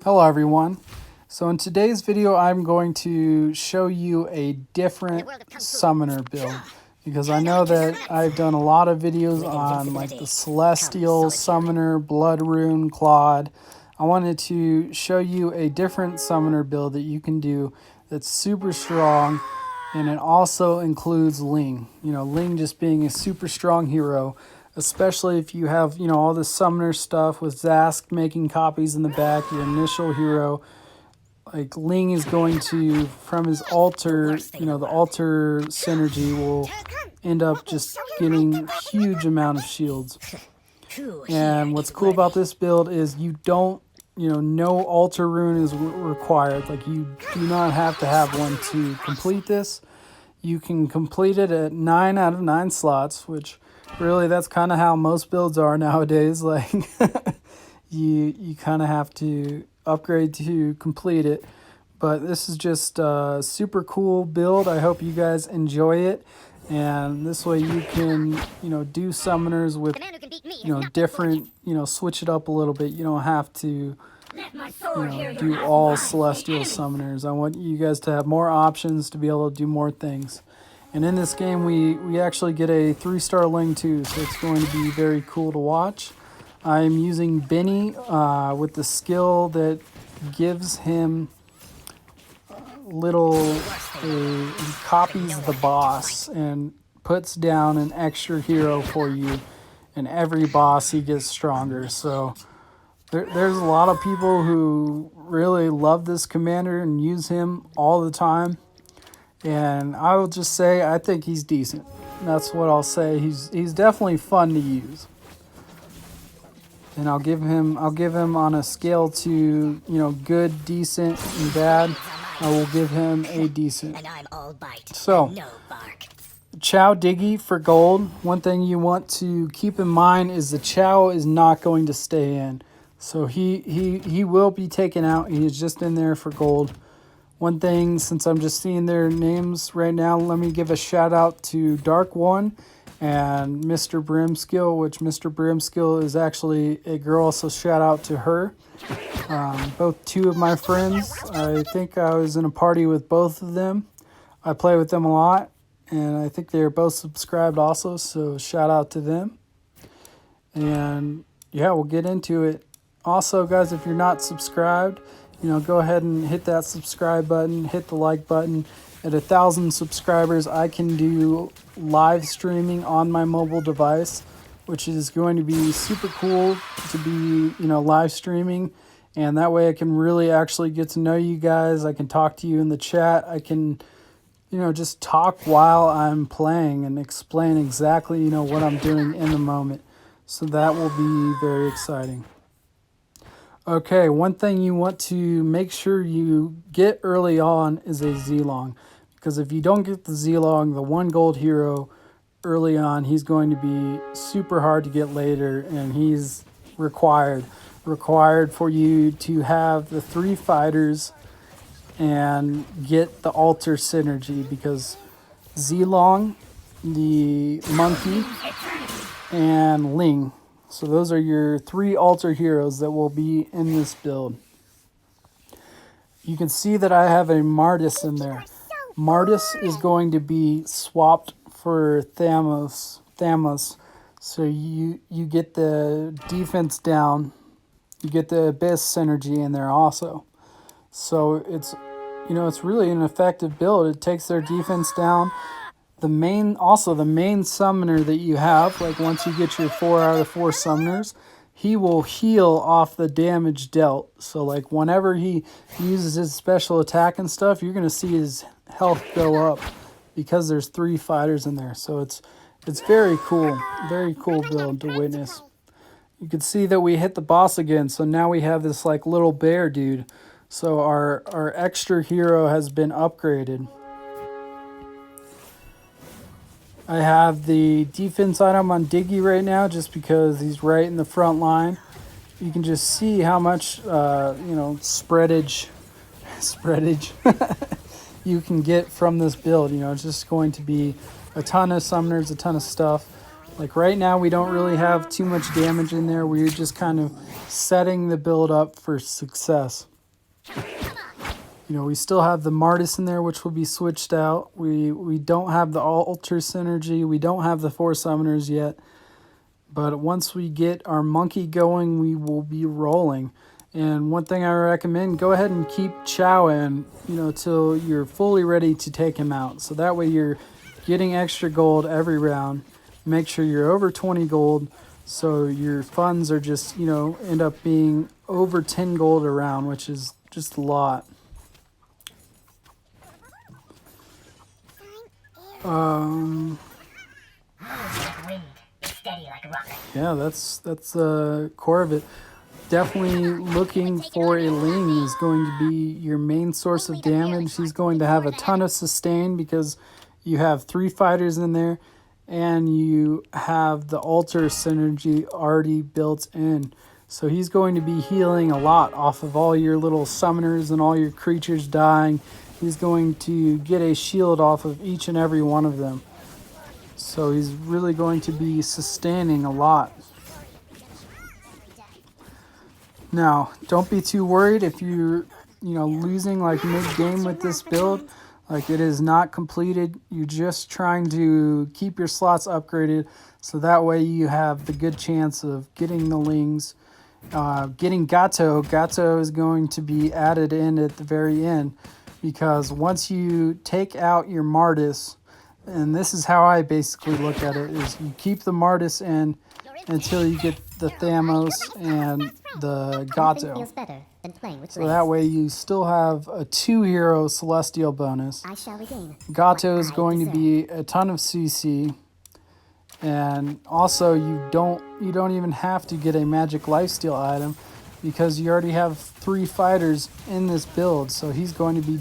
Hello everyone. So in today's video I'm going to show you a different summoner build because I know that I've done a lot of videos on like the Celestial, Summoner, Blood Rune, Claude. I wanted to show you a different summoner build that you can do that's super strong, and it also includes Ling. Ling just being a super strong hero, especially if you have, all the summoner stuff with Zask making copies in the back, your initial hero. Like Ling is going to, from his altar, the altar synergy will end up just getting huge amount of shields. And what's cool about this build is you don't, no altar rune is required. Like you do not have to have one to complete this. You can complete it at 9 out of 9 slots, which really that's kind of how most builds are nowadays. Like you kind of have to upgrade to complete it. But this is just a super cool build. I hope you guys enjoy it. And this way you can, do summoners with, different, switch it up a little bit. You don't have to, do all celestial summoners. I want you guys to have more options to be able to do more things. And in this game, we actually get a 3-star Ling too, so it's going to be very cool to watch. I'm using Benny with the skill that gives him he copies the boss and puts down an extra hero for you, and every boss he gets stronger. So there's a lot of people who really love this commander and use him all the time. And I will just say I think he's decent. That's what I'll say. He's definitely fun to use. And I'll give him on a scale to, good, decent, and bad. I will give him a decent. And I'm all bite, so, no bark. Chow Diggy for gold. One thing you want to keep in mind is the Chow is not going to stay in. So he will be taken out. He is just in there for gold. One thing, since I'm just seeing their names right now, let me give a shout out to Dark One and Mr. Brimskill, which Mr. Brimskill is actually a girl, so shout out to her. Both two of my friends. I think I was in a party with both of them. I play with them a lot, and I think they're both subscribed also, so shout out to them. And yeah, we'll get into it. Also, guys, if you're not subscribed, go ahead and hit that subscribe button, hit the like button. At 1,000 subscribers, I can do live streaming on my mobile device, which is going to be super cool to be, live streaming. And that way I can really actually get to know you guys. I can talk to you in the chat. I can, just talk while I'm playing and explain exactly, what I'm doing in the moment. So that will be very exciting. Okay, one thing you want to make sure you get early on is a Z-Long. Because if you don't get the Z-Long, the 1 gold hero early on, he's going to be super hard to get later, and he's required for you to have the 3 fighters and get the altar synergy, because Z-Long, the monkey, and Ling. So those are your 3 altar heroes that will be in this build. You can see that I have a Martis in there. Martis is going to be swapped for Thamos. So you get the defense down. You get the Abyss synergy in there also. So it's really an effective build. It takes their defense down. The main summoner that you have, like once you get your 4 out of 4 summoners, he will heal off the damage dealt. So like whenever he uses his special attack and stuff, you're going to see his health go up because there's 3 fighters in there. So it's very cool build to witness. You can see that we hit the boss again. So now we have this like little bear dude. So our extra hero has been upgraded. I have the defense item on Diggy right now just because he's right in the front line. You can just see how much, spreadage you can get from this build. It's just going to be a ton of summoners, a ton of stuff. Like right now, we don't really have too much damage in there. We're just kind of setting the build up for success. You know, we still have the Martis in there, which will be switched out. We don't have the Alter Synergy. We don't have the 4 Summoners yet. But once we get our monkey going, we will be rolling. And one thing I recommend, go ahead and keep Chow in, you know, till you're fully ready to take him out. So that way you're getting extra gold every round. Make sure you're over 20 gold, so your funds are just, you know, end up being over 10 gold a round, which is just a lot. Yeah, that's core of it. Definitely looking for a Ling is going to be your main source of damage. He's going to have a ton of sustain because you have 3 fighters in there and you have the Alter Synergy already built in. So he's going to be healing a lot off of all your little summoners and all your creatures dying. He's going to get a shield off of each and every one of them. So he's really going to be sustaining a lot. Now, don't be too worried if you're, you know, losing like mid-game with this build. Like, it is not completed. You're just trying to keep your slots upgraded so that way you have the good chance of getting the Lings. Getting Gato. Gato is going to be added in at the very end because once you take out your Martis, and this is how I basically look at it, is you keep the Martis in until you get the Thamos and the Gato. So that way you still have a 2-hero Celestial bonus. Gato is going to be a ton of CC. And also you don't even have to get a magic lifesteal item because you already have 3 fighters in this build. So he's going to be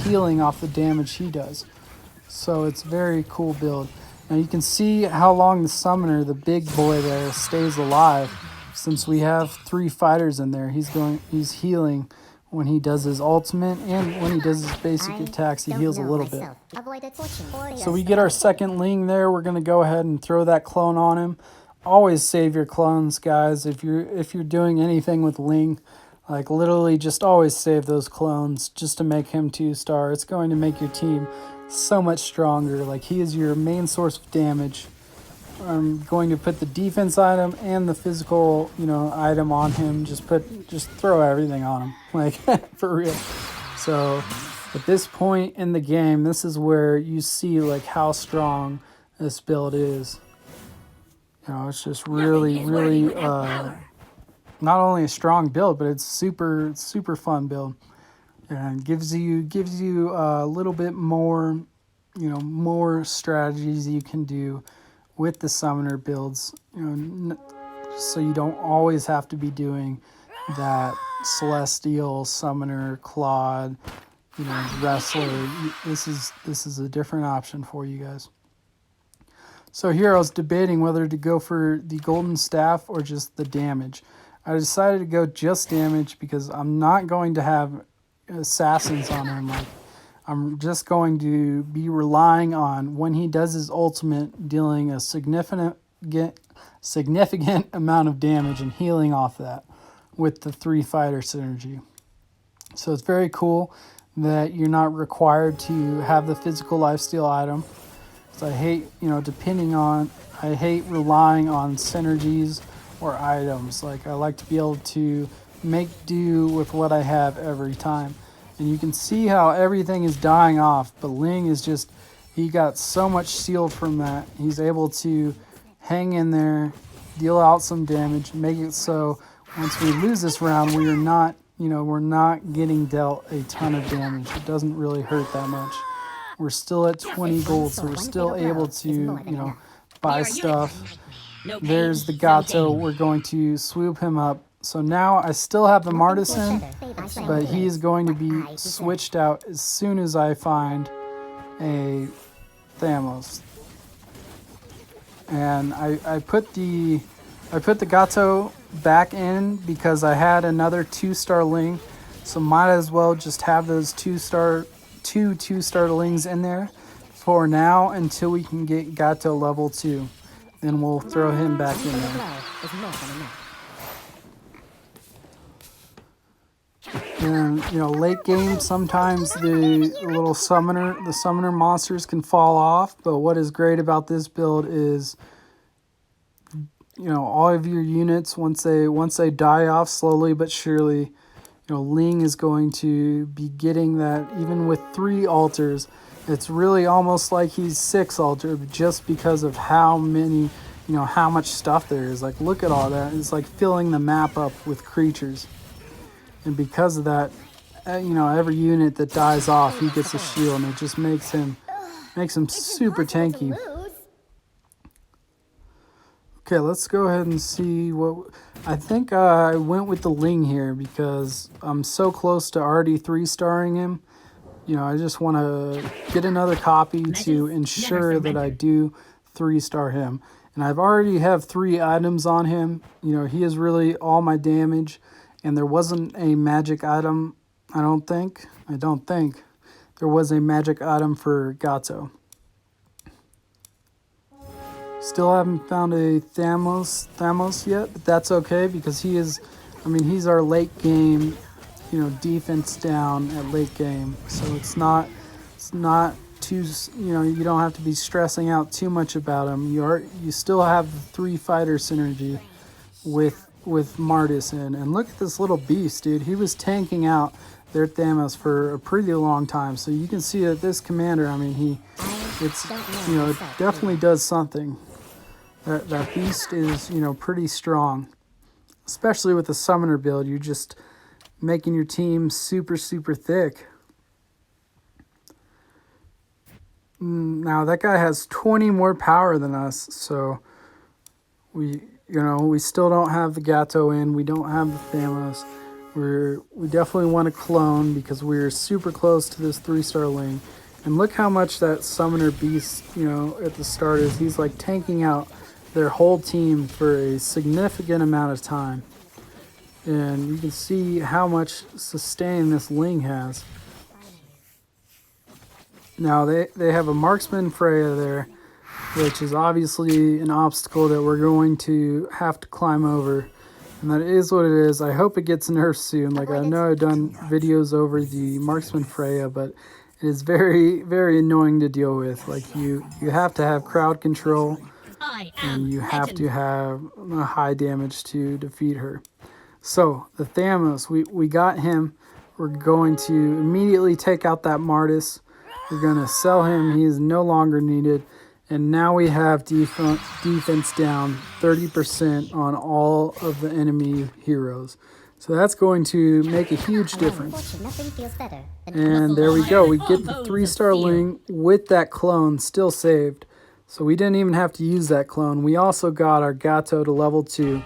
healing off the damage he does. So it's a very cool build. Now you can see how long the summoner, the big boy there, stays alive. Since we have 3 fighters in there, he's healing when he does his ultimate, and when he does his basic attacks, he heals a little bit. So we get our second Ling there. We're gonna go ahead and throw that clone on him. Always save your clones, guys. If you're doing anything with Ling, like literally just always save those clones just to make him 2-star. It's going to make your team so much stronger. Like, he is your main source of damage. I'm going to put the defense item and the physical, you know, item on him. Just throw everything on him, like for real. So at this point in the game, this is where you see like how strong this build is. You know, it's just really not only a strong build, but it's super fun build, and gives you a little bit more, you know, more strategies you can do with the summoner builds, you know, so you don't always have to be doing that Celestial, Summoner, Claude, you know, Wrestler. This is a different option for you guys. So here I was debating whether to go for the Golden Staff or just the damage. I decided to go just damage because I'm not going to have assassins on him. Like, I'm just going to be relying on when he does his ultimate, dealing a significant amount of damage and healing off that with the 3 fighter synergy. So it's very cool that you're not required to have the physical lifesteal item. So I hate, you know, I hate relying on synergies or items. Like, I like to be able to make do with what I have every time. And you can see how everything is dying off, but Ling is just, he got so much shield from that. He's able to hang in there, deal out some damage, make it so once we lose this round, we are not, you know, we're not getting dealt a ton of damage. It doesn't really hurt that much. We're still at 20 gold, so we're still able to, you know, buy stuff. There's the Gato. We're going to swoop him up. So now I still have the Martisan, but he is going to be switched out as soon as I find a Thamos. And I put the Gato back in because I had another 2-star Ling, so might as well just have those 2-star Lings in there for now until we can get Gato level 2. Then we'll throw him back in there. And late game, sometimes the summoner monsters can fall off. But what is great about this build is, all of your units, once they die off slowly but surely, Ling is going to be getting that. Even with 3 altars, it's really almost like he's 6 altered, just because of how many, how much stuff there is. Like, look at all that. It's like filling the map up with creatures. And because of that, every unit that dies off, he gets a shield, and it just makes him super tanky. Okay, let's go ahead and see what... I think I went with the Ling here because I'm so close to already 3-starring him. I just want to get another copy to ensure that I do 3-star him. And I've already have 3 items on him. He is really all my damage. And there wasn't a magic item, I don't think. There was a magic item for Gato. Still haven't found a Thamos yet, but that's okay because he's our late game, defense down at late game. So it's not too, you don't have to be stressing out too much about him. You still have the 3 fighter synergy with Martis in. And look at this little beast, dude. He was tanking out their Thamos for a pretty long time. So you can see that this commander, it definitely does something. That beast is, pretty strong. Especially with the summoner build, you're just making your team super, super thick. Now that guy has 20 more power than us, so we still don't have the Gato in. We don't have the Thamos. We definitely want to clone because we're super close to this 3-star Ling. And look how much that summoner beast, at the start is. He's like tanking out their whole team for a significant amount of time. And you can see how much sustain this Ling has. Now they have a marksman Freya there, which is obviously an obstacle that we're going to have to climb over. And that is what it is. I hope it gets nerfed soon. Like, I know I've done videos over the marksman Freya, but it is very, very annoying to deal with. Like, you have to have crowd control, and you have to have a high damage to defeat her. So, the Thamos, we got him. We're going to immediately take out that Martis. We're going to sell him. He is no longer needed. And now we have defense down 30% on all of the enemy heroes. So that's going to make a huge difference. And there we go. We get the 3-star Ling with that clone still saved. So we didn't even have to use that clone. We also got our Gato to level 2.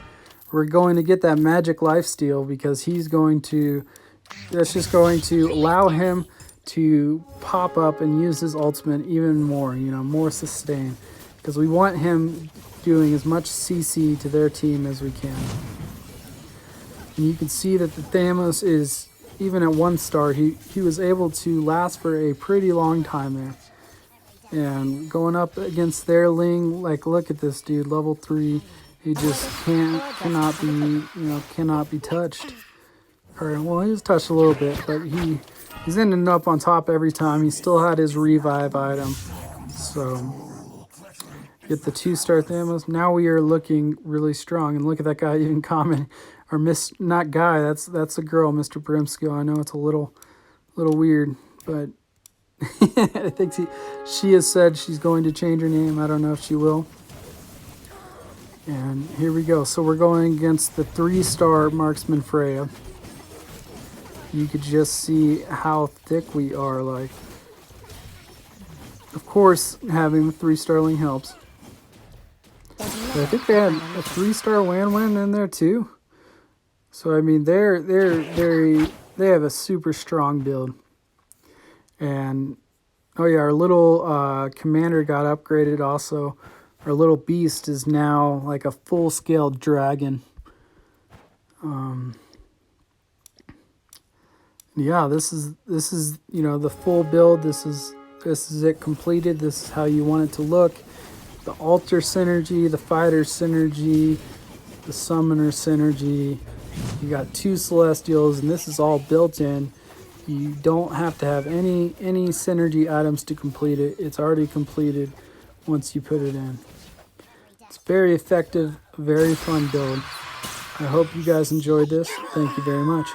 We're going to get that magic lifesteal because that's just going to allow him to pop up and use his ultimate even more, more sustain. Because we want him doing as much CC to their team as we can. And you can see that the Thamos is, even at 1-star, he was able to last for a pretty long time there. And going up against their Ling, like, look at this dude, level 3. He just cannot be touched. Alright, well, he was touched a little bit, but he's ending up on top every time. He still had his revive item. So, get the 2-star Thamos. Now we are looking really strong. And look at that guy even commenting. Or not guy, that's a girl, Mr. Brimskill. I know it's a little weird, but I think she has said she's going to change her name. I don't know if she will. And here we go. So we're going against the 3-star Marksman Freya. You could just see how thick we are. Like, of course, having the 3-star Ling helps. But I think they had a 3-star Wan in there too. So I mean, they have a super strong build. And oh yeah, our little commander got upgraded also. Our little beast is now like a full-scale dragon. Yeah, this is the full build. This is it completed. This is how you want it to look. The altar synergy, the fighter synergy, the summoner synergy. You got 2 Celestials, and this is all built in. You don't have to have any synergy items to complete it. It's already completed once you put it in. It's very effective, very fun build. I hope you guys enjoyed this. Thank you very much.